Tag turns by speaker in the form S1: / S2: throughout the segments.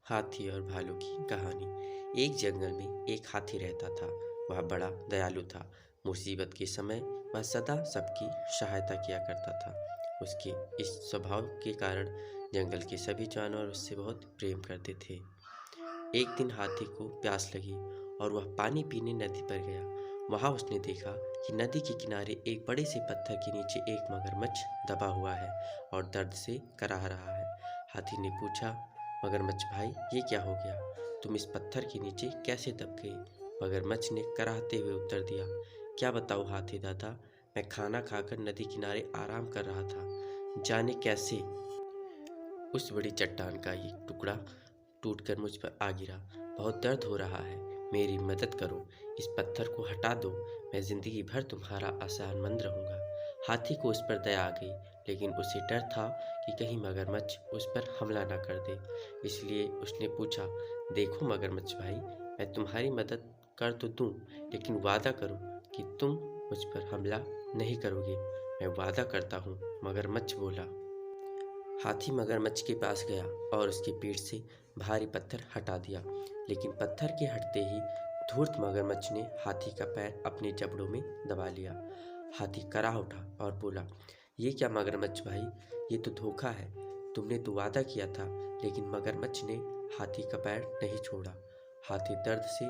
S1: हाथी और भालू की कहानी। एक जंगल में एक हाथी रहता था। वह बड़ा दयालु था। मुसीबत के समय वह सदा सबकी सहायता किया करता था। उसके इस स्वभाव के कारण जंगल के सभी जानवर उससे बहुत प्रेम करते थे। एक दिन हाथी को प्यास लगी और वह पानी पीने नदी पर गया। वहां उसने देखा कि नदी के किनारे एक बड़े से पत्थर के नीचे एक मगरमच्छ दबा हुआ है और दर्द से कराह रहा है। हाथी ने पूछा, मगरमच्छ भाई, ये क्या हो गया? तुम इस पत्थर के नीचे कैसे दब गए? मगरमच्छ ने कराहते हुए उत्तर दिया, क्या बताऊँ हाथी दादा, मैं खाना खाकर नदी किनारे आराम कर रहा था। जाने कैसे उस बड़ी चट्टान का एक टुकड़ा टूटकर मुझ पर आ गिरा। बहुत दर्द हो रहा है, मेरी मदद करो, इस पत्थर को हटा दो, मैं जिंदगी भर तुम्हारा आसानमंद रहूंगा। हाथी को उस पर दया आ गई, लेकिन उसे डर था कि कहीं मगरमच्छ उस पर हमला ना कर दे। इसलिए उसने पूछा, देखो मगरमच्छ भाई, मैं तुम्हारी मदद कर तो दूं, लेकिन वादा करो कि तुम मुझ पर हमला नहीं करोगे। मैं वादा करता हूँ, मगरमच्छ बोला। हाथी मगरमच्छ के पास गया और उसके पीठ से भारी पत्थर हटा दिया, लेकिन पत्थर के हटते ही धूर्त मगरमच्छ ने हाथी का पैर अपने जबड़ों में दबा लिया। हाथी कराह उठा और बोला, ये क्या मगरमच्छ भाई, ये तो धोखा है। तुमने तो वादा किया था। लेकिन मगरमच्छ ने हाथी का पैर नहीं छोड़ा। हाथी दर्द से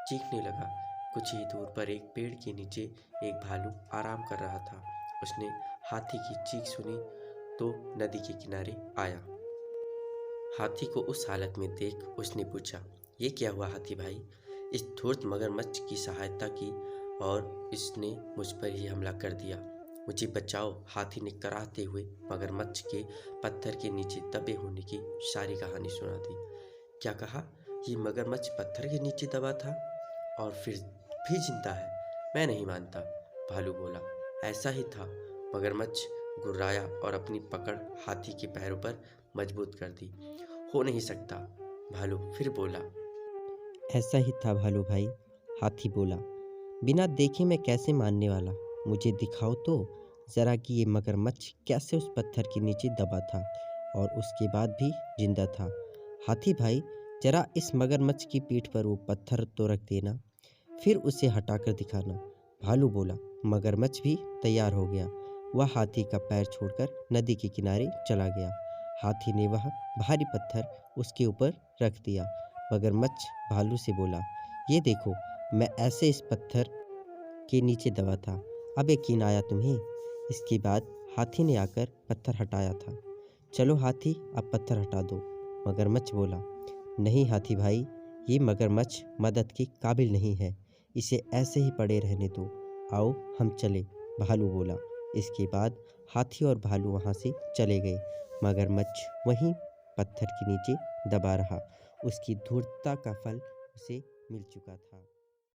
S1: चीखने लगा। कुछ ही दूर पर एक पेड़ के नीचे एक भालू आराम कर रहा था। उसने हाथी की चीख सुनी तो नदी के किनारे आया। हाथी को उस हालत में देख उसने पूछा, ये क्या हुआ हाथी भाई? इस धूर्त मगरमच्छ की सहायता की और इसने मुझ पर ही हमला कर दिया। मुझे बचाओ। हाथी ने कराहते हुए मगरमच्छ के पत्थर के नीचे दबे होने की सारी कहानी सुना दी। क्या कहा? ये मगरमच्छ पत्थर के नीचे दबा था और फिर भी जिंदा है? मैं नहीं मानता, भालू बोला। ऐसा ही था। मगरमच्छ गुर्राया और अपनी पकड़ हाथी के पैरों पर मजबूत कर दी। हो नहीं सकता, भालू फिर बोला।
S2: ऐसा ही था भालू भाई, हाथी बोला। बिना देखे मैं कैसे मानने वाला? मुझे दिखाओ तो जरा कि ये मगरमच्छ कैसे उस पत्थर के नीचे दबा था और उसके बाद भी जिंदा था। हाथी भाई, जरा इस मगरमच्छ की पीठ पर वो पत्थर तो रख देना, फिर उसे हटाकर दिखाना। भालू बोला। मगरमच्छ भी तैयार हो गया। वह हाथी का पैर छोड़कर नदी के किनारे चला गया। हाथी ने वह भारी पत्थर उसके ऊपर रख दिया। मगरमच्छ भालू से बोला, ये देखो, मैं ऐसे इस पत्थर के नीचे दबा था। अब यकीन आया तुम्हें? इसके बाद हाथी ने आकर पत्थर हटाया था। चलो हाथी, अब पत्थर हटा दो। मगरमच्छ बोला, नहीं हाथी भाई, ये मगरमच्छ मदद के काबिल नहीं है, इसे ऐसे ही पड़े रहने दो। आओ हम चले, भालू बोला। इसके बाद हाथी और भालू वहाँ से चले गए। मगरमच्छ वहीं पत्थर के नीचे दबा रहा। उसकी धूर्तता का फल उसे मिल चुका था।